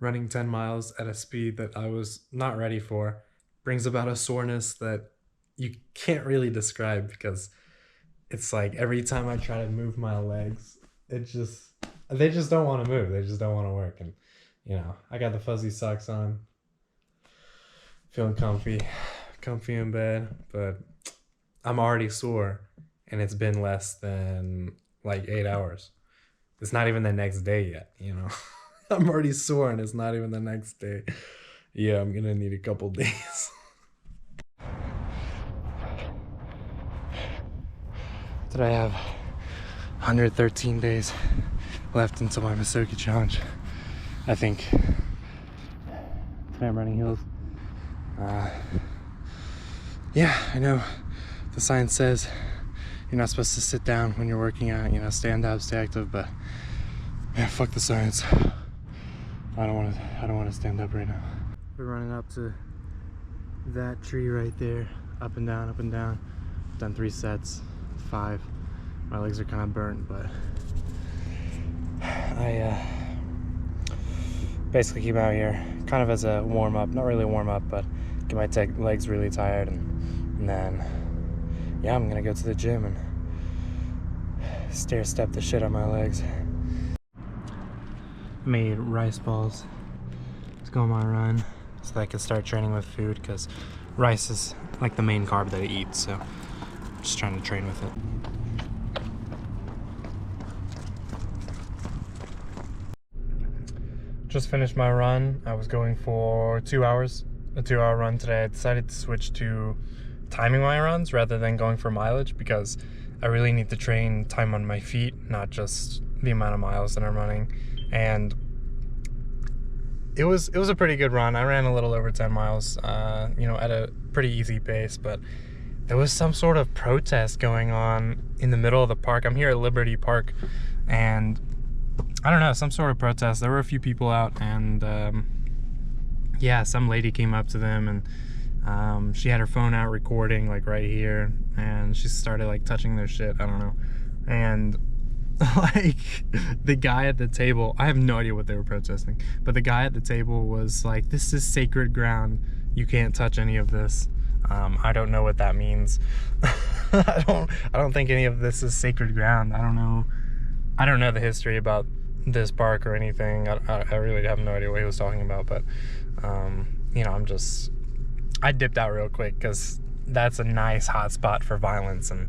running 10 miles at a speed that I was not ready for brings about a soreness that you can't really describe because it's like every time I try to move my legs, it just they just don't want to move. They just don't want to work. And I got the fuzzy socks on, feeling comfy in bed, but I'm already sore and it's been less than like 8 hours. It's not even the next day yet. I'm already sore and it's not even the next day. Yeah, I'm gonna need a couple days. Today I have 113 days left until my Misogi challenge. I think today I'm running heels. Yeah, I know the science says you're not supposed to sit down when you're working out, stand up, stay active, but man, fuck the science. I don't want to stand up right now. We're running up to that tree right there, up and down, up and down. Done 3 sets, 5. My legs are kind of burnt, but I basically keep out here kind of as a warm-up, not really a warm-up, but get my legs really tired, and then yeah, I'm gonna go to the gym and stair step the shit on my legs. Made rice balls to go on my run so that I can start training with food, because rice is like the main carb that I eat, so I'm just trying to train with it. Just finished my run. I was going for 2 hours, a 2-hour run today. I decided to switch to timing my runs rather than going for mileage, because I really need to train time on my feet, not just the amount of miles that I'm running. And it was a pretty good run. I ran a little over 10 miles, at a pretty easy pace, but there was some sort of protest going on in the middle of the park. I'm here at Liberty Park, and I don't know, some sort of protest. There were a few people out, and yeah, some lady came up to them, and she had her phone out recording, like right here, and she started like touching their shit. I don't know. And like the guy at the table, I have no idea what they were protesting, but the guy at the table was like, "This is sacred ground. You can't touch any of this." I don't know what that means. I don't think any of this is sacred ground. I don't know the history about this park or anything. I really have no idea what he was talking about, but I dipped out real quick because that's a nice hot spot for violence, and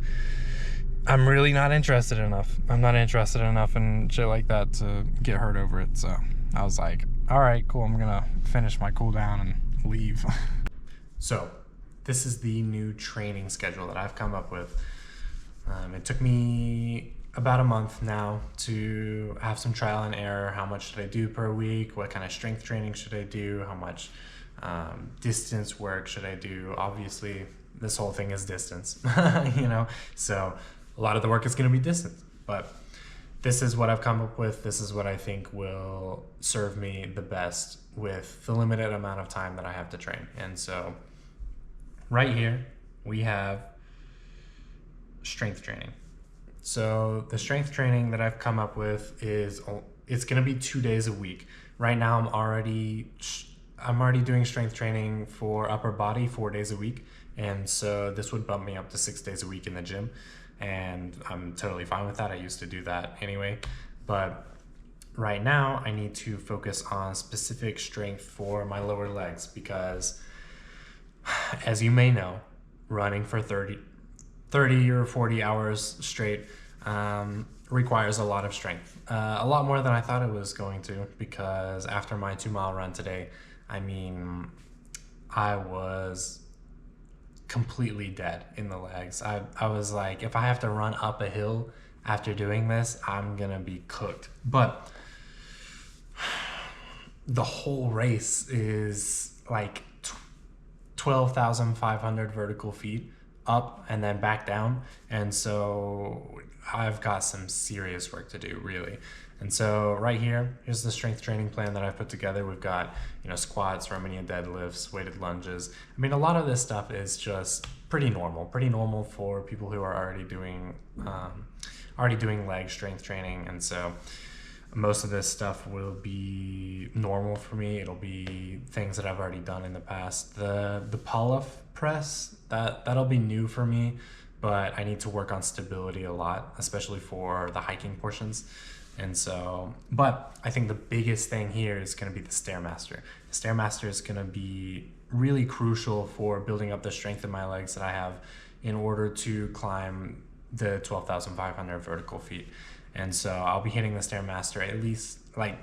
I'm really not interested enough. I'm not interested enough in shit like that to get hurt over it. So I was like, all right, cool. I'm gonna finish my cool down and leave. So this is the new training schedule that I've come up with. It took me about a month now to have some trial and error. How much should I do per week? What kind of strength training should I do? How much distance work should I do? Obviously, this whole thing is distance, so a lot of the work is going to be distance, but this is what I've come up with. This is what I think will serve me the best with the limited amount of time that I have to train. And so right here, we have strength training. So the strength training that I've come up with it's going to be 2 days a week. Right now, I'm already doing strength training for upper body 4 days a week. And so this would bump me up to 6 days a week in the gym. And I'm totally fine with that. I used to do that anyway. But right now, I need to focus on specific strength for my lower legs, because as you may know, running for 30 or 40 hours straight requires a lot of strength. A lot more than I thought it was going to, because after my 2-mile run today, I was completely dead in the legs. I was like, if I have to run up a hill after doing this, I'm gonna be cooked. But the whole race is like 12,500 vertical feet up and then back down, and so I've got some serious work to do, really. And so right here's the strength training plan that I've put together. We've got squats, Romanian deadlifts, weighted lunges. A lot of this stuff is just pretty normal for people who are already doing leg strength training. And so Most of this stuff will be normal for me. It'll be things that I've already done in the past. The pull-off press, that'll be new for me, but I need to work on stability a lot, especially for the hiking portions. And so, but I think the biggest thing here is going to be the Stairmaster. The Stairmaster is going to be really crucial for building up the strength in my legs that I have in order to climb the 12,500 vertical feet. And so I'll be hitting the Stairmaster at least, like,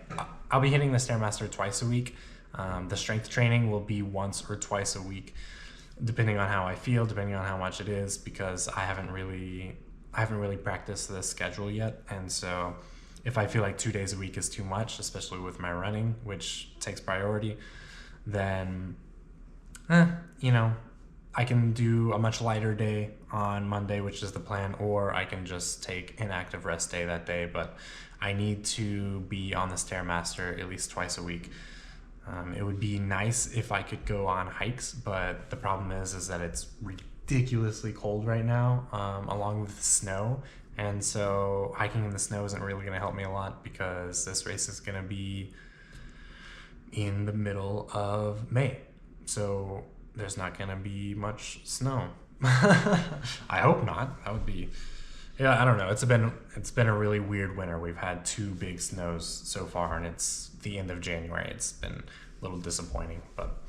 I'll be hitting the Stairmaster twice a week. The strength training will be once or twice a week, depending on how I feel, depending on how much it is, because I haven't really practiced this schedule yet. And so if I feel like 2 days a week is too much, especially with my running, which takes priority, then, you know, I can do a much lighter day on Monday, which is the plan, or I can just take an active rest day that day. But I need to be on the Stairmaster at least twice a week. It would be nice if I could go on hikes, but the problem is that it's ridiculously cold right now, along with the snow. And so hiking in the snow isn't really going to help me a lot, because this race is going to be in the middle of May. So there's not going to be much snow. I hope not. That would be, yeah, I don't know. It's been a really weird winter. We've had 2 big snows so far, and it's the end of January. It's been a little disappointing, but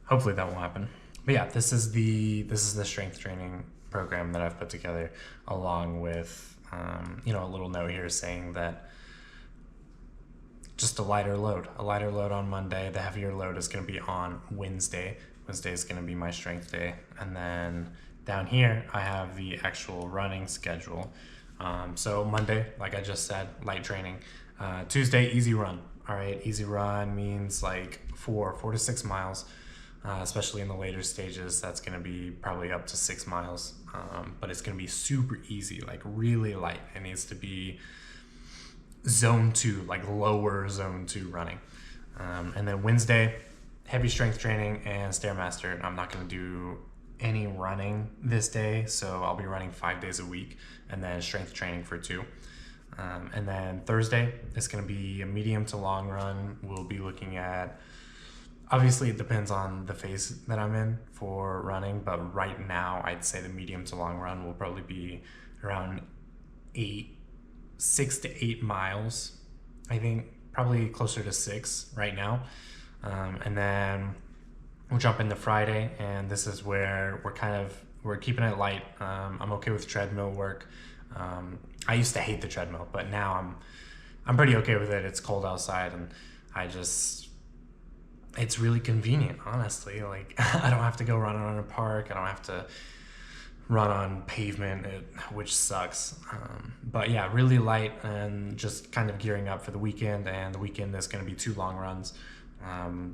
hopefully that won't happen. But yeah, this is the strength training program that I've put together, along with you know, a little note here saying that just a lighter load on Monday. The heavier load is going to be on Wednesday. Wednesday is going to be my strength day. And then down here, I have the actual running schedule. So Monday, like I just said, light training. Tuesday, easy run. All right, easy run means like 4 to 6 miles, especially in the later stages. That's going to be probably up to 6 miles, but it's going to be super easy, like really light. It needs to be zone 2, like lower zone 2 running. And then Wednesday, heavy strength training and Stairmaster. I'm not going to do any running this day, so I'll be running 5 days a week, and then strength training for 2. And then Thursday is going to be a medium to long run. We'll be looking at, obviously it depends on the phase that I'm in for running, but right now I'd say the medium to long run will probably be around 6 to 8 miles. I think probably closer to 6 right now. And then we'll jump into Friday, and this is where we're keeping it light. I'm okay with treadmill work. I used to hate the treadmill, but now I'm pretty okay with it. It's cold outside, and it's really convenient, honestly. Like, I don't have to go run on a park. I don't have to run on pavement, which sucks. But yeah, really light, and just kind of gearing up for the weekend. And the weekend is going to be 2 long runs.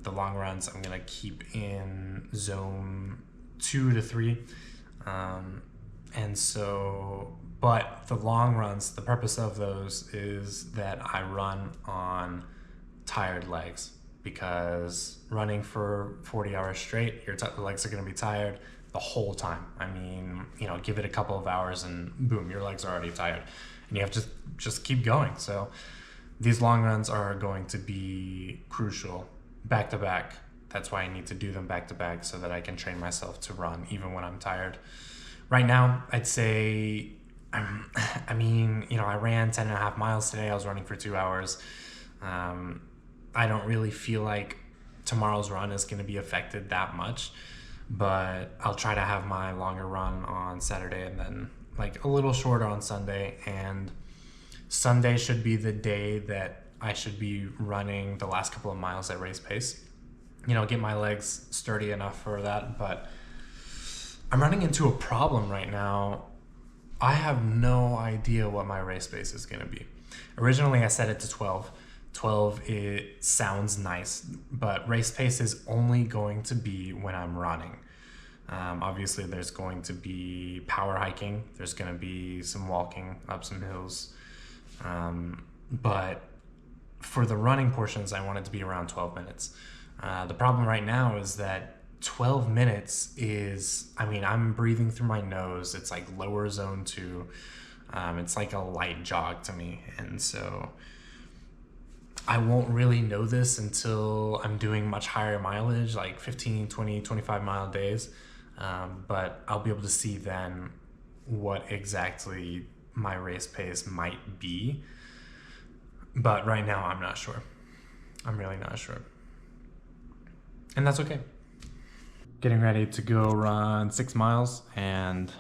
The long runs I'm going to keep in zone 2 to 3. And so, but the long runs, the purpose of those is that I run on tired legs, because running for 40 hours straight, your legs are going to be tired the whole time. I mean, you know, give it a couple of hours and boom, your legs are already tired, and you have to just keep going. So these long runs are going to be crucial back to back. That's why I need to do them back to back, so that I can train myself to run even when I'm tired. Right now, I'd say, I mean, you know, I ran 10.5 miles today. I was running for 2 hours. I don't really feel like tomorrow's run is going to be affected that much, but I'll try to have my longer run on Saturday, and then like a little shorter on Sunday. And Sunday should be the day that I should be running the last couple of miles at race pace, you know, get my legs sturdy enough for that. But I'm running into a problem right now. I have no idea what my race pace is going to be. Originally, I set it to 12. 12, it sounds nice, but race pace is only going to be when I'm running. Obviously, there's going to be power hiking. There's going to be some walking up some hills. But for the running portions, I want it to be around 12 minutes. The problem right now is that 12 minutes is, I mean, I'm breathing through my nose. It's like lower zone 2. It's like a light jog to me. And so I won't really know this until I'm doing much higher mileage, like 15, 20, 25 mile days. But I'll be able to see then what exactly my race pace might be. But right now, I'm not sure. I'm really not sure. And that's okay. Getting ready to go run 6 miles, and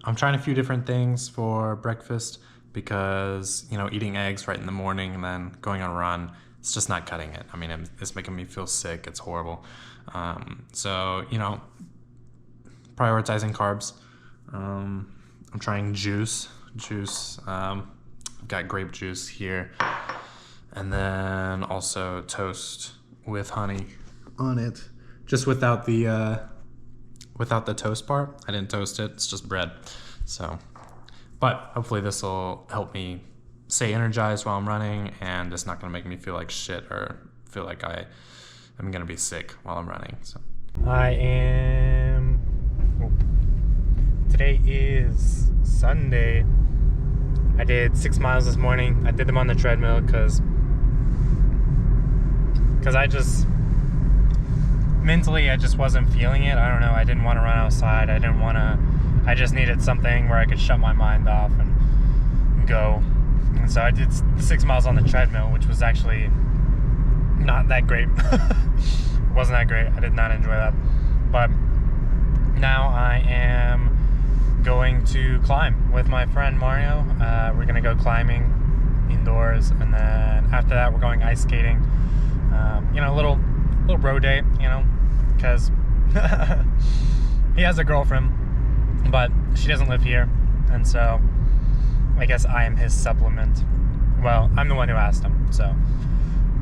I'm trying a few different things for breakfast because, you know, eating eggs right in the morning and then going on a run, it's just not cutting it. I mean, it's making me feel sick. It's horrible. So, you know, prioritizing carbs. I'm trying juice. I've got grape juice here. And then also toast with honey on it. Just without the toast part. I didn't toast it. It's just bread. So, but hopefully this will help me stay energized while I'm running, and it's not going to make me feel like shit or feel like I am going to be sick while I'm running. So today is Sunday. I did 6 miles this morning. I did them on the treadmill because I just mentally, I just wasn't feeling it. I don't know. I didn't want to run outside. I just needed something where I could shut my mind off and go. And so I did 6 miles on the treadmill, which was actually not that great. It wasn't that great. I did not enjoy that. But now I am going to climb with my friend Mario. We're going to go climbing indoors, and then after that we're going ice skating. You know, a little bro day, you know, because he has a girlfriend, but she doesn't live here, and so I guess I am his supplement. Well, I'm the one who asked him, so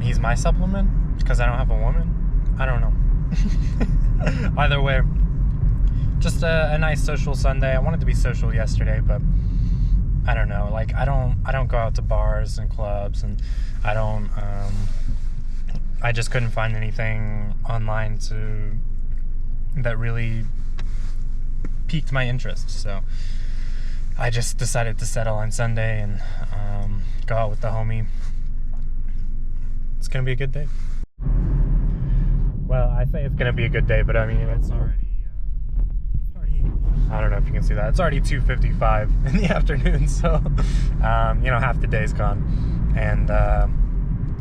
he's my supplement because I don't have a woman. I don't know. Either way, just a nice social Sunday. I wanted to be social yesterday, but I don't know. Like I don't go out to bars and clubs, and I just couldn't find anything online that really piqued my interest. So I just decided to settle on Sunday and go out with the homie. It's gonna be a good day. Well, I say it's gonna be a good day, but I mean it's already I don't know if you can see that. It's already 2:55 in the afternoon, so you know, half the day's gone. And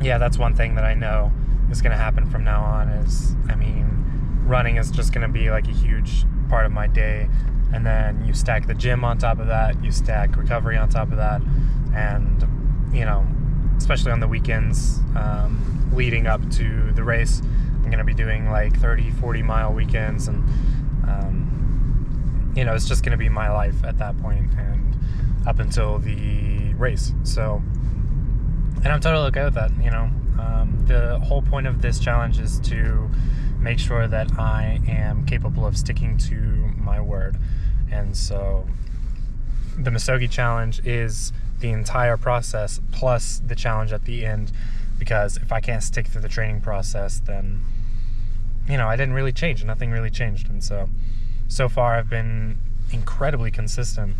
yeah, that's one thing that I know is going to happen from now on is, I mean, running is just going to be like a huge part of my day, and then you stack the gym on top of that, you stack recovery on top of that, and, you know, especially on the weekends leading up to the race, I'm going to be doing like 30-40 mile weekends, and you know, it's just going to be my life at that point and up until the race. So, and I'm totally okay with that, you know. The whole point of this challenge is to make sure that I am capable of sticking to my word. And so the Misogi challenge is the entire process plus the challenge at the end, because if I can't stick to the training process, then, you know, I didn't really change. Nothing really changed. And so far I've been incredibly consistent.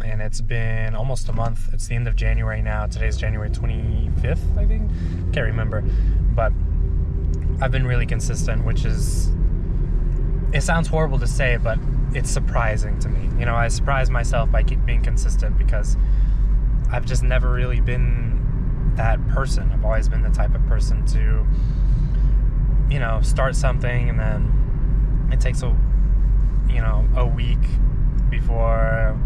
And it's been almost a month. It's the end of January now. Today's January 25th, I think. Can't remember. But I've been really consistent, which is, it sounds horrible to say, but it's surprising to me. You know, I surprise myself by being consistent because I've just never really been that person. I've always been the type of person to, you know, start something and then it takes a week before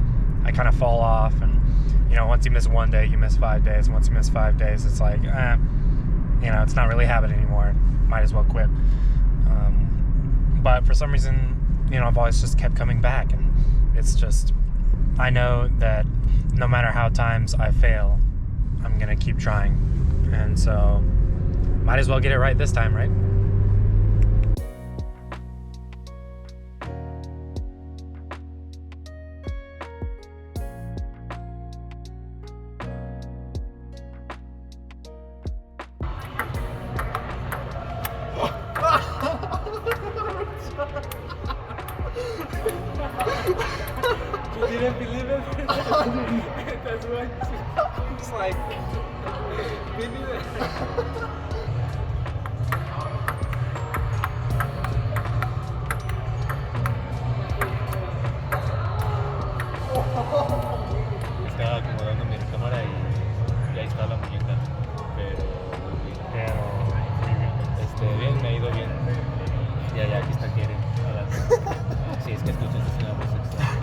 I kind of fall off, and, you know, once you miss one day, you miss 5 days. Once you miss 5 days, it's like, you know, it's not really a habit anymore. Might as well quit. But for some reason, you know, I've always just kept coming back, and it's just, I know that no matter how times I fail, I'm gonna keep trying, and so might as well get it right this time, right? You didn't believe it? That's what. just like, we knew it. Estaba acomodando mi recámara y ahí está la muñeca. Pero bien, me ha ido bien. Ya, aquí está Keren. Sí, es que escuchas una voz extraña.